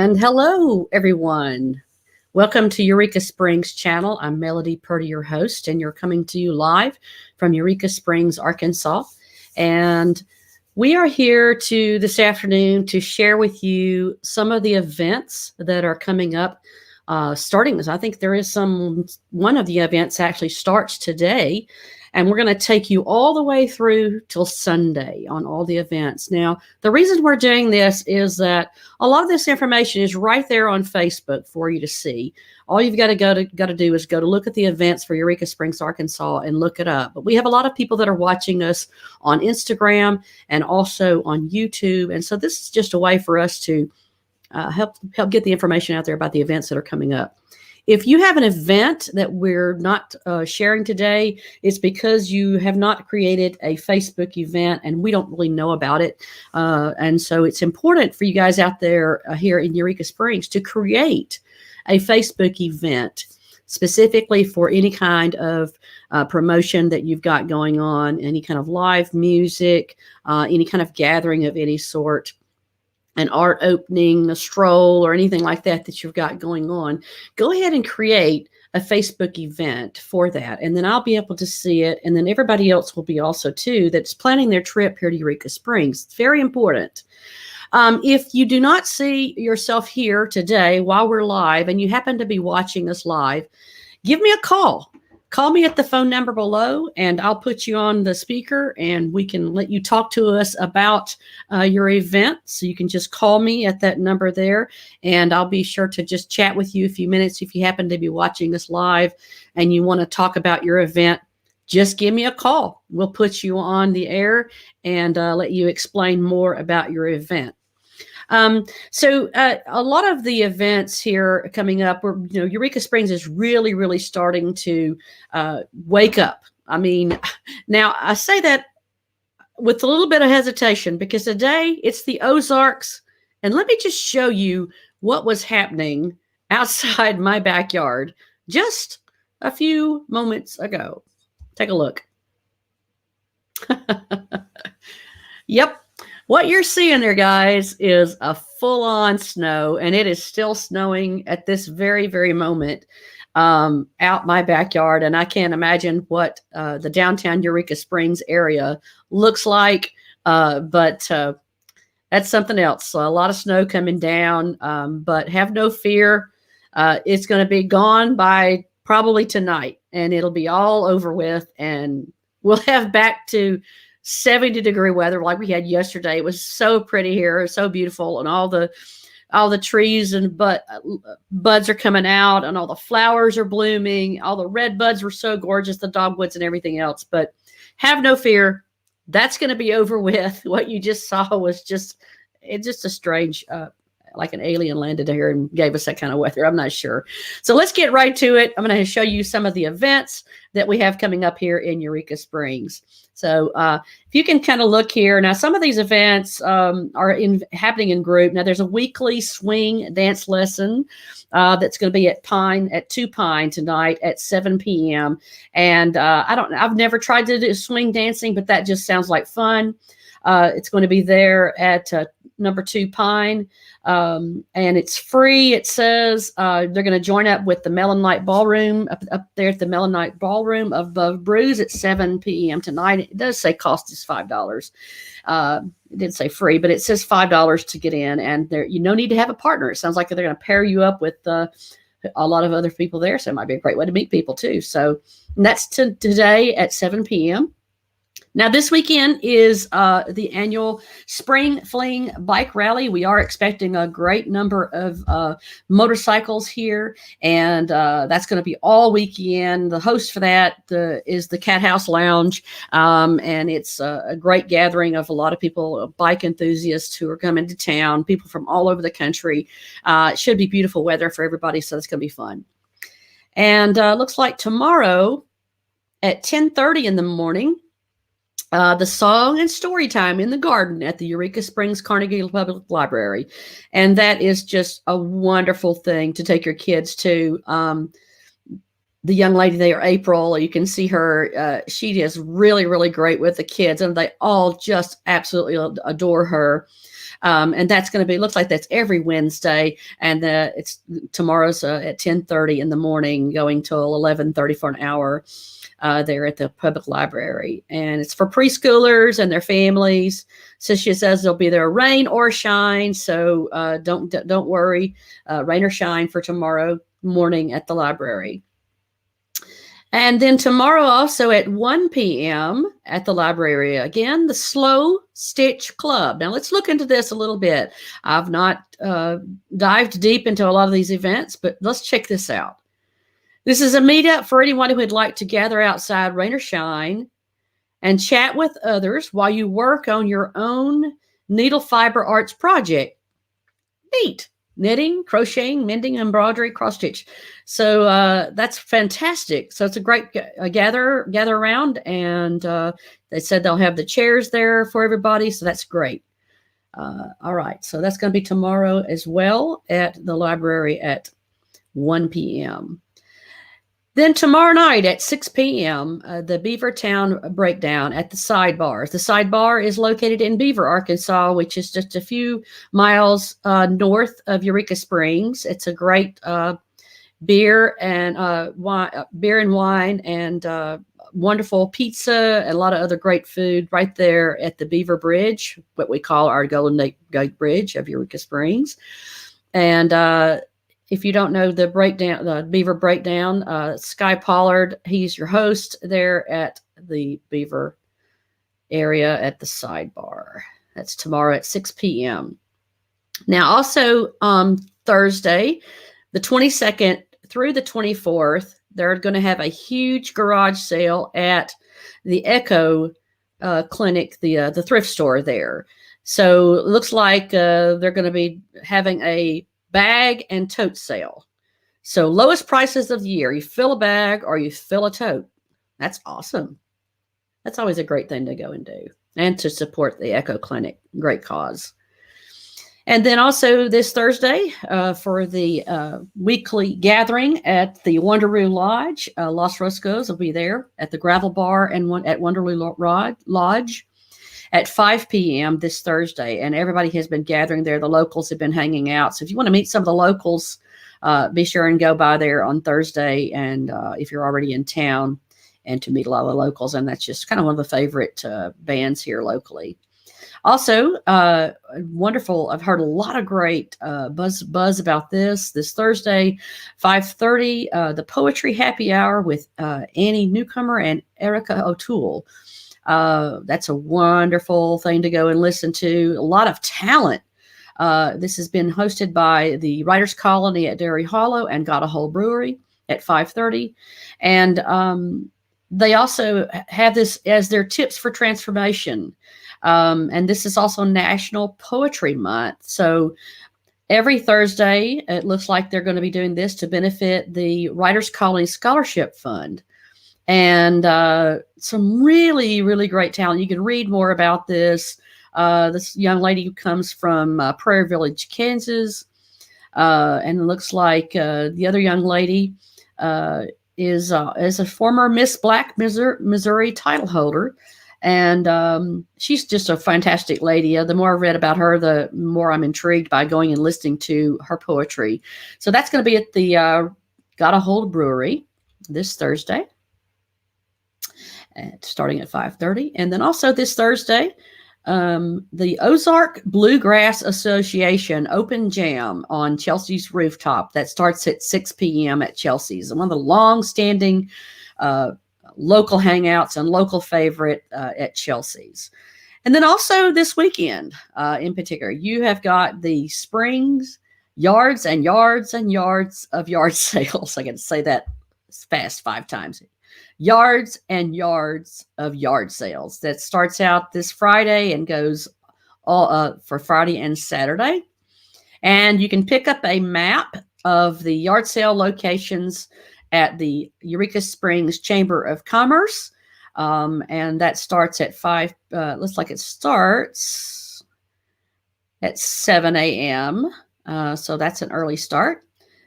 And hello, everyone. Welcome to Eureka Springs channel. I'm Melody Purdy, your host, and you're coming to you live from Eureka Springs, Arkansas. And we are here this afternoon to share with you some of the events that are coming up. Starting, I think there is one of the events actually starts today. And we're going to take you all the way through till Sunday on all the events. Now, the reason we're doing this is that a lot of this information is right there on Facebook for you to see. All you've got to do is go to look at the events for Eureka Springs, Arkansas, and look it up. But we have a lot of people that are watching us on Instagram and also on YouTube. And so this is just a way for us to help get the information out there about the events that are coming up. If you have an event that we're not sharing today, it's because you have not created a Facebook event and we don't really know about it. And so it's important for you guys out there here in Eureka Springs to create a Facebook event specifically for any kind of promotion that you've got going on, any kind of live music, any kind of gathering of any sort, an art opening, a stroll, or anything like that you've got going on. Go ahead and create a Facebook event for that. And then I'll be able to see it. And then everybody else will be also too that's planning their trip here to Eureka Springs. It's very important. If you do not see yourself here today while we're live and you happen to be watching us live, give me a call. Call me at the phone number below and I'll put you on the speaker and we can let you talk to us about your event. So you can just call me at that number there and I'll be sure to just chat with you a few minutes. If you happen to be watching us live and you want to talk about your event, just give me a call. We'll put you on the air and let you explain more about your event. So a lot of the events here coming up, Eureka Springs is really, really starting to wake up. I mean, now I say that with a little bit of hesitation because today it's the Ozarks. And let me just show you what was happening outside my backyard just a few moments ago. Take a look. Yep. What you're seeing there, guys, is a full-on snow, and it is still snowing at this very, very moment out my backyard. And I can't imagine what the downtown Eureka Springs area looks like, but that's something else. So a lot of snow coming down, but have no fear. It's going to be gone by probably tonight, and it'll be all over with, and we'll have back to 70-degree weather like we had yesterday. It was so pretty here, so beautiful, and all the trees and buds are coming out, and all the flowers are blooming. All the red buds were so gorgeous, the dogwoods and everything else. But have no fear, that's going to be over with. What you just saw was just a strange, like an alien landed here and gave us that kind of weather. I'm not sure. So let's get right to it. I'm going to show you some of the events that we have coming up here in Eureka Springs. So if you can kind of look here. Now, some of these events are happening in group. Now, there's a weekly swing dance lesson that's going to be at 2 Pine tonight at 7 p.m. And I've never tried to do swing dancing, but that just sounds like fun. It's going to be there at number 2 Pine. And it's free. It says they're going to join up with the Melon Night Ballroom up there at the Melon Night Ballroom of Brews at 7 p.m. tonight. It does say cost is $5. It didn't say free, but it says $5 to get in, and you no need to have a partner. It sounds like they're going to pair you up with a lot of other people there, so it might be a great way to meet people too. So that's today at 7 p.m. Now, this weekend is the annual Spring Fling Bike Rally. We are expecting a great number of motorcycles here, and that's going to be all weekend. The host for that is the Cat House Lounge, and it's a great gathering of a lot of people, bike enthusiasts who are coming to town, people from all over the country. It should be beautiful weather for everybody, so it's going to be fun. And looks like tomorrow at 10:30 in the morning, the song and story time in the garden at the Eureka Springs Carnegie Public Library. And that is just a wonderful thing to take your kids to. The young lady there, April, you can see her. She is really, really great with the kids, and they all just absolutely adore her. And that's going to be, looks like that's every Wednesday. And it's tomorrow's at 10:30 in the morning, going till 11:30 for an hour. There at the public library, and it's for preschoolers and their families. So she says they'll be there rain or shine, so don't worry, rain or shine for tomorrow morning at the library. And then tomorrow also at 1 p.m. at the library, again, the Slow Stitch Club. Now let's look into this a little bit. I've not dived deep into a lot of these events, but let's check this out. This is a meetup for anyone who would like to gather outside, rain or shine, and chat with others while you work on your own needle fiber arts project. Neat. Knitting, crocheting, mending, embroidery, cross stitch. So that's fantastic. So it's a great gather around, and they said they'll have the chairs there for everybody. So that's great. All right. So that's going to be tomorrow as well at the library at 1 p.m. Then tomorrow night at 6 p.m., the Beavertown Breakdown at the Sidebar. The Sidebar is located in Beaver, Arkansas, which is just a few miles north of Eureka Springs. It's a great beer and wine and wonderful pizza and a lot of other great food right there at the Beaver Bridge, what we call our Golden Gate Bridge of Eureka Springs. And if you don't know the Beaver Breakdown, Sky Pollard, he's your host there at the Beaver area at the Sidebar. That's tomorrow at 6 p.m. Now, also Thursday, the 22nd through the 24th, they're going to have a huge garage sale at the Echo Clinic, the thrift store there. So it looks like they're going to be having a bag and tote sale. So lowest prices of the year. You fill a bag or you fill a tote. That's awesome. That's always a great thing to go and do, and to support the Echo Clinic. Great cause. And then also this Thursday for the weekly gathering at the Wonderloo Lodge. Los Roscos will be there at the Gravel Bar and at Wonderloo Lodge at 5 p.m. this Thursday. And everybody has been gathering there. The locals have been hanging out. So if you want to meet some of the locals, be sure and go by there on Thursday. And if you're already in town, and to meet a lot of the locals. And that's just kind of one of the favorite bands here locally. Also, wonderful. I've heard a lot of great buzz about this Thursday, 5:30, the Poetry Happy Hour with Annie Newcomer and Erica O'Toole. That's a wonderful thing to go and listen to. A lot of talent. This has been hosted by the Writers Colony at Dairy Hollow and Got a Hole Brewery at 5:30. And they also have this as their tips for transformation. And this is also National Poetry Month. So every Thursday, it looks like they're going to be doing this to benefit the Writers Colony Scholarship Fund. And some really, really great talent. You can read more about this. This young lady who comes from Prairie Village, Kansas. And it looks like the other young lady is a former Miss Black Missouri title holder. And she's just a fantastic lady. The more I read about her, the more I'm intrigued by going and listening to her poetry. So that's going to be at the Got a Hold Brewery this Thursday, starting at 5:30. And then also this Thursday, the Ozark Bluegrass Association Open Jam on Chelsea's rooftop. That starts at 6 p.m. at Chelsea's. One of the long-standing local hangouts and local favorite at Chelsea's. And then also this weekend, in particular, you have got the Springs yards and yards and yards of yard sales. I got to say that fast 5 times. Yards and yards of yard sales. That starts out this Friday and goes all for Friday and Saturday. And you can pick up a map of the yard sale locations at the Eureka Springs Chamber of Commerce. And that starts at 5. Looks like it starts at 7 a.m. So that's an early start.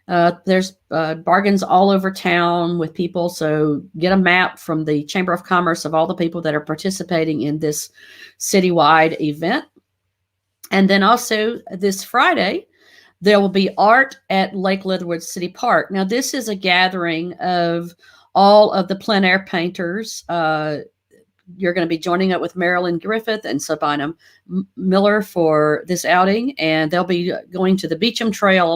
There's bargains all over town with people. So get a map from the Chamber of Commerce of all the people that are participating in this citywide event. And then also this Friday, there will be art at Lake Leatherwood City Park. Now, this is a gathering of all of the plein air painters. You're going to be joining up with Marilyn Griffith and Sabina Miller for this outing, and they'll be going to the Beecham Trail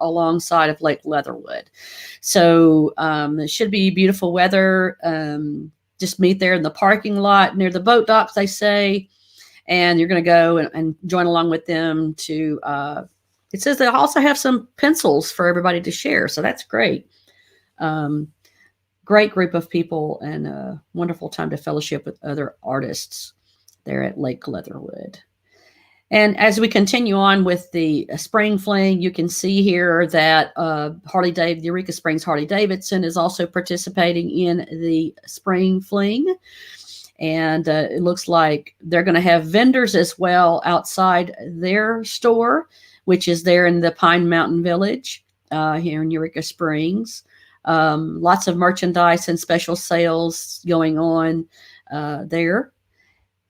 alongside of Lake Leatherwood. So it should be beautiful weather. Just meet there in the parking lot near the boat docks, they say, and you're going to go and join along with them to it says they also have some pencils for everybody to share. So that's great. Great group of people and a wonderful time to fellowship with other artists there at Lake Leatherwood. And as we continue on with the Spring Fling, you can see here that Eureka Springs Harley-Davidson is also participating in the Spring Fling. And it looks like they're going to have vendors as well outside their store, which is there in the Pine Mountain Village here in Eureka Springs. Lots of merchandise and special sales going on there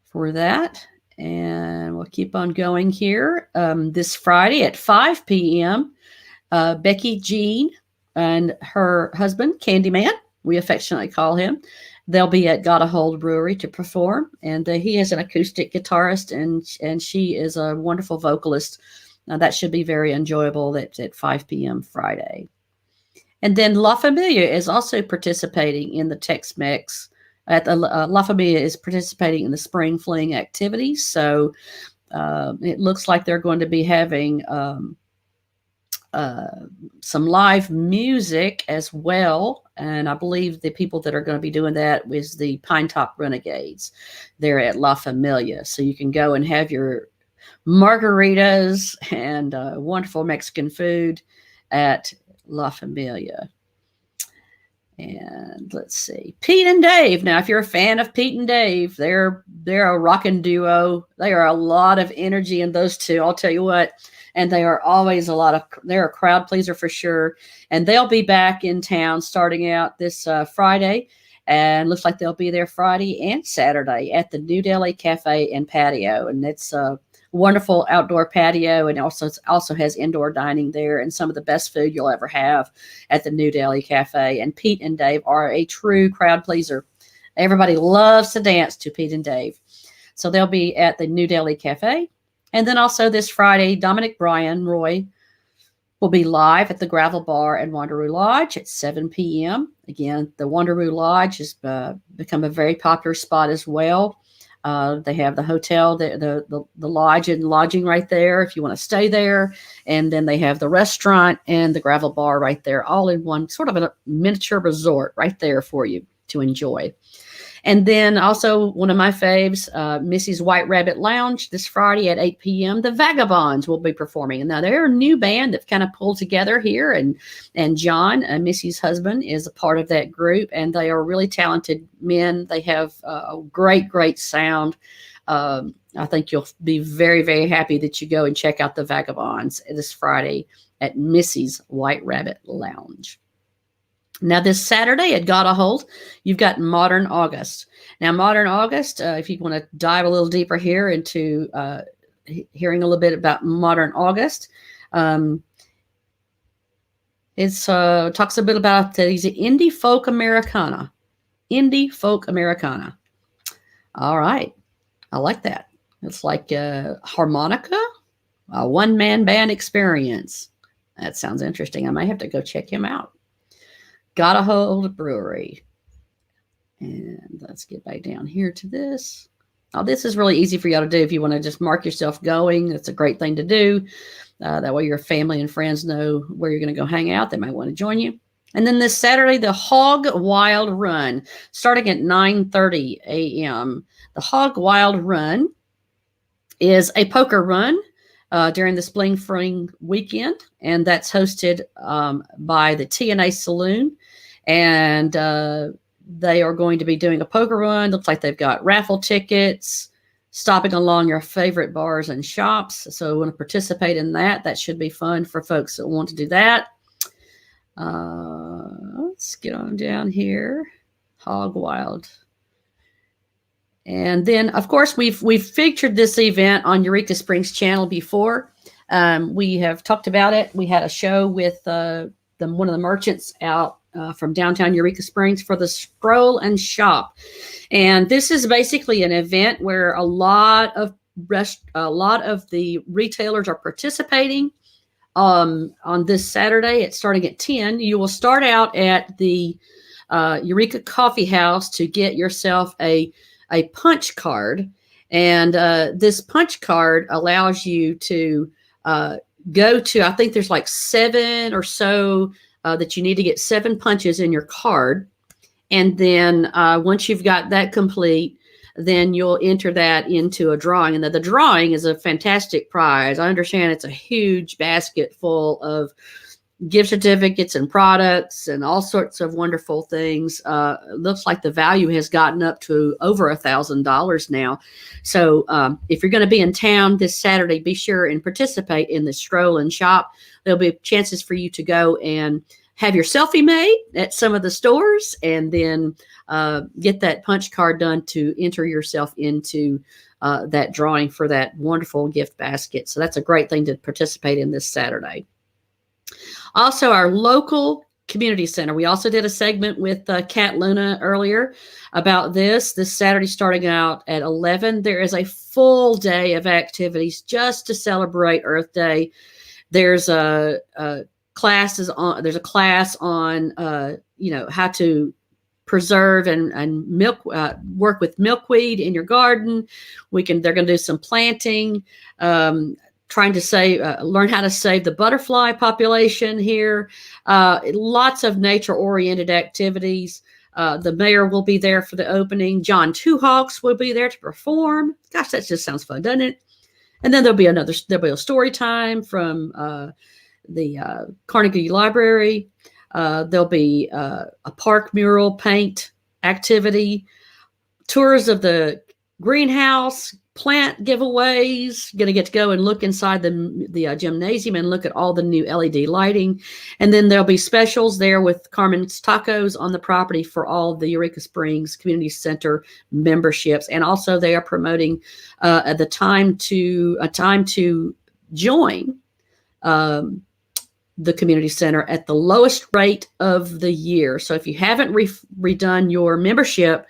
for that. And we'll keep on going here. This Friday at 5 p.m., Becky Jean and her husband, Candyman, we affectionately call him, they'll be at Gotta Hold Brewery to perform. And he is an acoustic guitarist, and she is a wonderful vocalist. Now, that should be very enjoyable. That's at 5 p.m. Friday. And then La Familia is also participating in the Tex-Mex. La Familia is participating in the Spring Fling activities. So it looks like they're going to be having some live music as well. And I believe the people that are going to be doing that is the Pinetop Renegades there at La Familia. So you can go and have your margaritas and wonderful Mexican food at La Familia. And let's see, Pete and Dave. Now, if you're a fan of Pete and Dave, they're a rockin' duo. They are a lot of energy in those two, I'll tell you what. And they are always they're a crowd pleaser for sure. And they'll be back in town starting out this Friday. And looks like they'll be there Friday and Saturday at the New Delhi Cafe and Patio. And it's a wonderful outdoor patio, and also has indoor dining there and some of the best food you'll ever have at the New Delhi Cafe. And Pete and Dave are a true crowd pleaser. Everybody loves to dance to Pete and Dave. So they'll be at the New Delhi Cafe. And then also this Friday, Dominic Bryan Roy will be live at the Gravel Bar and Wanderoo Lodge at 7 p.m. Again, the Wanderoo Lodge has become a very popular spot as well. They have the hotel, the lodge and lodging right there if you want to stay there. And then they have the restaurant and the Gravel Bar right there, all in one sort of a miniature resort right there for you to enjoy. And then also one of my faves, Missy's White Rabbit Lounge this Friday at 8 p.m. The Vagabonds will be performing. And now they're a new band that kind of pulled together here. And John, Missy's husband, is a part of that group. And they are really talented men. They have a great, great sound. I think you'll be very, very happy that you go and check out the Vagabonds this Friday at Missy's White Rabbit Lounge. Now, this Saturday at Gotta Hold, you've got Modern August. Now, Modern August, if you want to dive a little deeper here into hearing a little bit about Modern August, it talks a bit about these indie folk Americana. Indie folk Americana. All right. I like that. It's like harmonica, a one-man band experience. That sounds interesting. I might have to go check him out. Gotta Hold Brewery. And let's get back down here to this. Oh, this is really easy for y'all to do if you want to just mark yourself going. That's a great thing to do. That way your family and friends know where you're going to go hang out. They might want to join you. And then this Saturday, the Hog Wild Run, starting at 9:30 a.m. The Hog Wild Run is a poker run during the Spring weekend, and that's hosted by the TNA Saloon. And they are going to be doing a poker run. Looks like they've got raffle tickets, stopping along your favorite bars and shops. So want to participate in that. That should be fun for folks that want to do that. Let's get on down here. Hog Wild. And then, of course, we've featured this event on Eureka Springs channel before. We have talked about it. We had a show with one of the merchants out from downtown Eureka Springs for the Stroll and Shop. And this is basically an event where a lot of the retailers are participating. On this Saturday, it's starting at 10. You will start out at the Eureka Coffee House to get yourself a punch card. And this punch card allows you to go to, I think there's like 7 or so that you need to get 7 punches in your card. And then once you've got that complete, then you'll enter that into a drawing. And the drawing is a fantastic prize. I understand it's a huge basket full of gift certificates and products and all sorts of wonderful things. Looks like the value has gotten up to over $1,000 now. So if you're going to be in town this Saturday, be sure and participate in the Stroll and Shop. There'll be chances for you to go and have your selfie made at some of the stores, and then get that punch card done to enter yourself into that drawing for that wonderful gift basket. So that's a great thing to participate in this Saturday. Also, our local community center. We also did a segment with Kat Luna earlier about this Saturday, starting out at 11. There is a full day of activities just to celebrate Earth Day. There's a class on how to preserve and milk work with milkweed in your garden. They're going to do some planting, trying to learn how to save the butterfly population here. Lots of nature-oriented activities. The mayor will be there for the opening. John Two Hawks will be there to perform. Gosh, that just sounds fun, doesn't it? And then there'll be a story time from the Carnegie Library. There'll be a park mural paint activity, tours of the greenhouse, plant giveaways. Going to get to go and look inside the gymnasium and look at all the new LED lighting. And then there'll be specials there with Carmen's Tacos on the property for all the Eureka Springs Community Center memberships. And also they are promoting a time to join the community center at the lowest rate of the year. So if you haven't redone your membership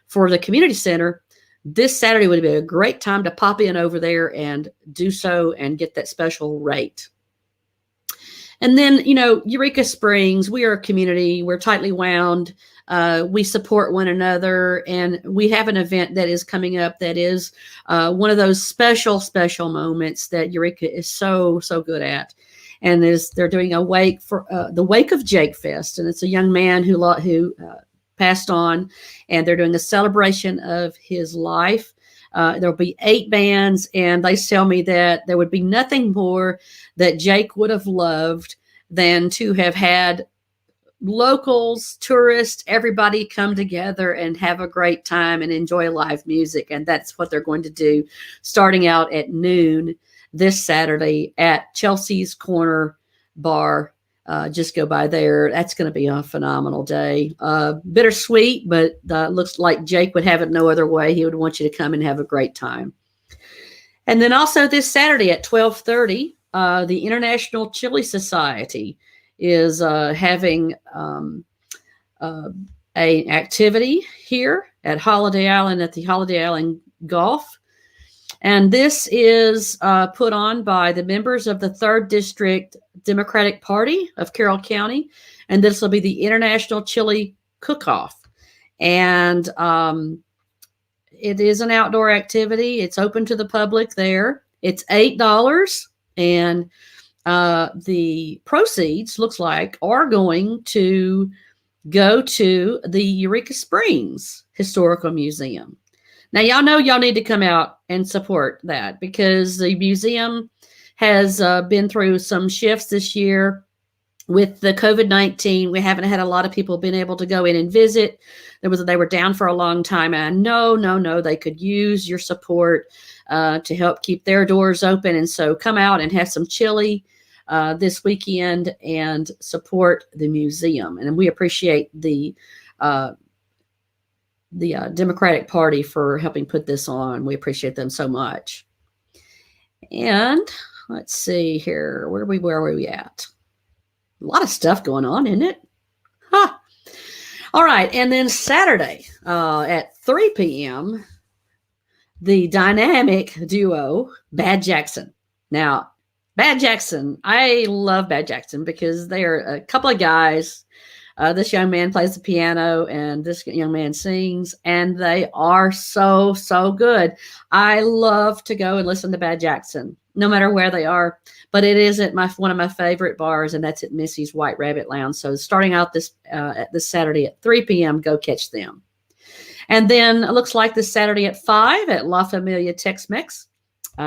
for the community center, this Saturday would be a great time to pop in over there and do so and get that special rate. And then, Eureka Springs, we are a community. We're tightly wound. We support one another. And we have an event that is coming up that is one of those special moments that Eureka is so good at. And they're doing a wake for the Wake of Jake Fest. And it's a young man who passed on, and they're doing a celebration of his life. There'll be 8 bands, and they tell me that there would be nothing more that Jake would have loved than to have had locals, tourists, everybody come together and have a great time and enjoy live music. And that's what they're going to do starting out at noon this Saturday at Chelsea's Corner Bar. Just go by there. That's going to be a phenomenal day. Bittersweet, but looks like Jake would have it no other way. He would want you to come and have a great time. And then also this Saturday at 12:30, the International Chili Society is having an activity here at Holiday Island at the Holiday Island Golf. And this is put on by the members of the 3rd District Democratic Party of Carroll County. And this will be the International Chili Cook-Off. And it is an outdoor activity. It's open to the public there. It's $8, and the proceeds, looks like, are going to go to the Eureka Springs Historical Museum. Now, y'all know y'all need to come out and support that, because the museum has been through some shifts this year. With the COVID-19, we haven't had a lot of people been able to go in and visit. They were down for a long time, and I know they could use your support to help keep their doors open. And so come out and have some chili this weekend and support the museum. And we appreciate the Democratic Party for helping put this on. We appreciate them so much. And let's see here, where are we at? A lot of stuff going on, isn't it? Huh. All right. And then Saturday at 3 p.m., the dynamic duo Bad Jackson. Now, Bad Jackson, I love Bad Jackson because they are a couple of guys. This young man plays the piano and this young man sings, and they are so good. I love to go and listen to Bad Jackson, no matter where they are. But it is at one of my favorite bars, and that's at Missy's White Rabbit Lounge. So starting out this Saturday at 3 p.m., go catch them. And then it looks like this Saturday at 5 at La Familia Tex-Mex,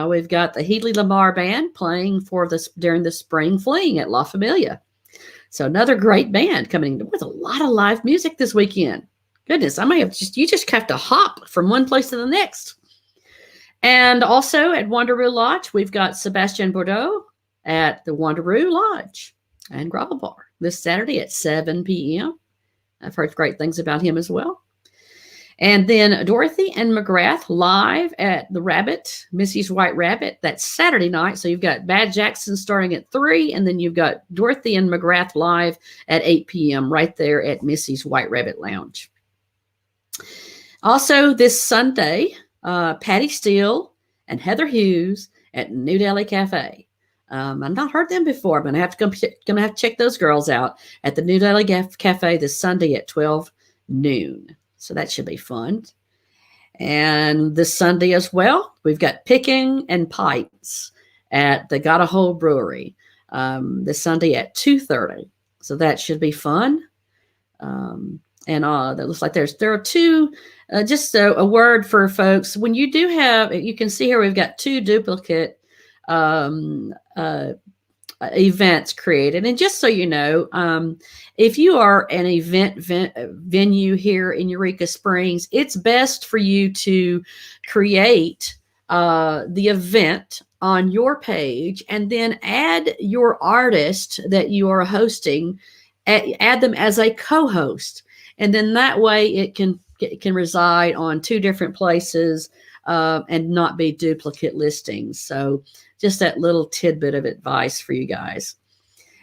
we've got the Healy Lamar Band playing during the Spring Fling at La Familia. So another great band coming in with a lot of live music this weekend. Goodness, you just have to hop from one place to the next. And also at Wanderoo Lodge, we've got Sebastian Bordeaux at the Wanderoo Lodge and Gravel Bar this Saturday at 7 p.m. I've heard great things about him as well. And then Dorothy and McGrath live at the Rabbit, Missy's White Rabbit. That's Saturday night. So you've got Bad Jackson starting at 3, and then you've got Dorothy and McGrath live at 8 p.m. right there at Missy's White Rabbit Lounge. Also this Sunday, Patty Steele and Heather Hughes at New Delhi Cafe. I've not heard them before. I'm going to have to check those girls out at the New Delhi Cafe this Sunday at 12 noon. So that should be fun. And this Sunday as well, we've got Picking and Pints at the Got a Hole Brewery this Sunday at 2:30. So that should be fun. And that looks like there are two, just a word for folks. When you do have, you can see here we've got 2 duplicate events created. And just so you know, if you are an event venue here in Eureka Springs, it's best for you to create the event on your page and then add your artist that you are hosting, add them as a co-host. And then that way it can reside on 2 different places and not be duplicate listings. So just that little tidbit of advice for you guys.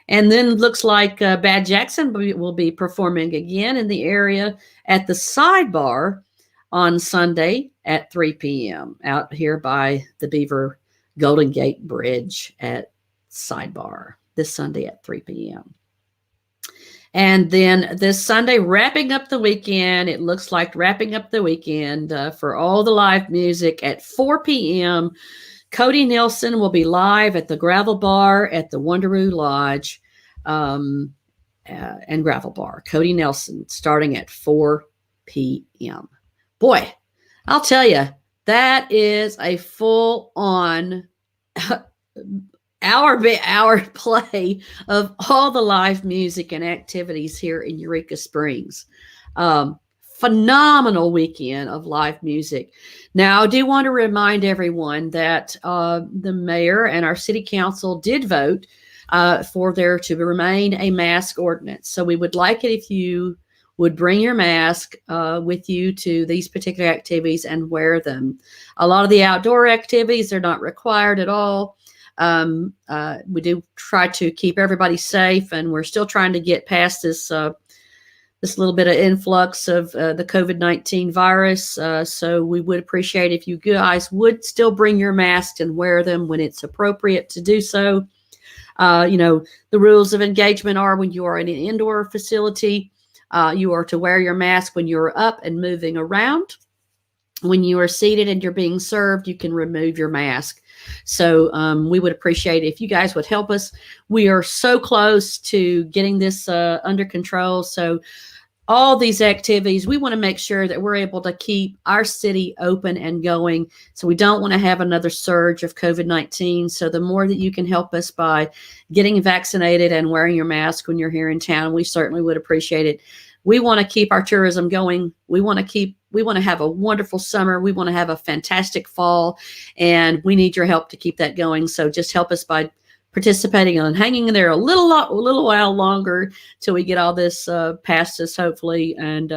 And then looks like Bad Jackson will be performing again in the area at the Sidebar on Sunday at 3 p.m. out here by the Beaver Golden Gate Bridge at Sidebar this Sunday at 3 p.m. And then this Sunday, wrapping up the weekend, it looks like wrapping up the weekend for all the live music at 4 p.m. Cody Nelson will be live at the Gravel Bar at the Wanderoo Lodge and Gravel Bar. Cody Nelson starting at 4 p.m. Boy, I'll tell you, that is a full-on hour play of all the live music and activities here in Eureka Springs. Phenomenal weekend of live music. Now, I do want to remind everyone that the mayor and our city council did vote for there to remain a mask ordinance. So we would like it if you would bring your mask with you to these particular activities and wear them. A lot of the outdoor activities are not required at all. We do try to keep everybody safe, and we're still trying to get past this little bit of influx of the COVID-19 virus. So we would appreciate if you guys would still bring your masks and wear them when it's appropriate to do so. The rules of engagement are when you are in an indoor facility, You are to wear your mask when you're up and moving around. When you are seated and you're being served, you can remove your mask. So we would appreciate it if you guys would help us. We are so close to getting this under control. So all these activities, we want to make sure that we're able to keep our city open and going. So we don't want to have another surge of COVID-19. So the more that you can help us by getting vaccinated and wearing your mask when you're here in town, we certainly would appreciate it. We want to keep our tourism going. We want to have a wonderful summer. We want to have a fantastic fall, and we need your help to keep that going. So just help us by participating and hanging in there a little while longer till we get all this past us, hopefully, and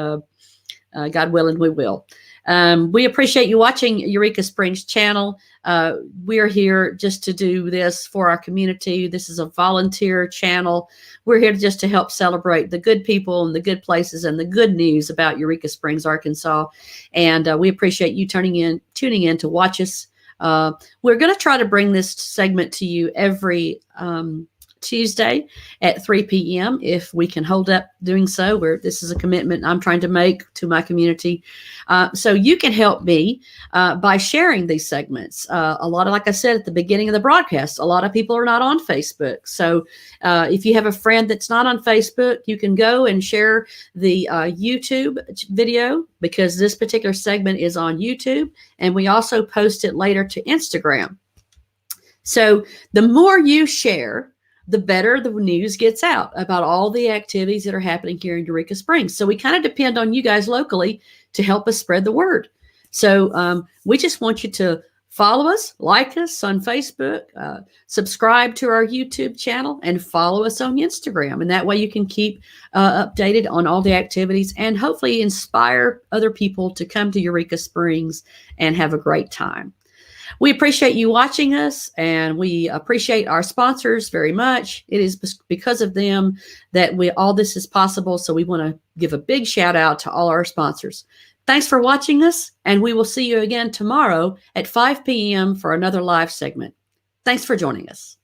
God willing, we will. We appreciate you watching Eureka Springs channel. We're here just to do this for our community. This is a volunteer channel. We're here just to help celebrate the good people and the good places and the good news about Eureka Springs, Arkansas. And we appreciate you tuning in to watch us. We're going to try to bring this segment to you every Tuesday at 3 p.m. if we can hold up doing so. This is a commitment I'm trying to make to my community. So you can help me by sharing these segments. Like I said at the beginning of the broadcast, a lot of people are not on Facebook. So if you have a friend that's not on Facebook, you can go and share the YouTube video, because this particular segment is on YouTube, and we also post it later to Instagram. So the more you share, the better the news gets out about all the activities that are happening here in Eureka Springs. So we kind of depend on you guys locally to help us spread the word. So we just want you to follow us, like us on Facebook, subscribe to our YouTube channel, and follow us on Instagram. And that way you can keep updated on all the activities and hopefully inspire other people to come to Eureka Springs and have a great time. We appreciate you watching us, and we appreciate our sponsors very much. It is because of them that all this is possible. So we want to give a big shout out to all our sponsors. Thanks for watching us, and we will see you again tomorrow at 5 p.m. for another live segment. Thanks for joining us.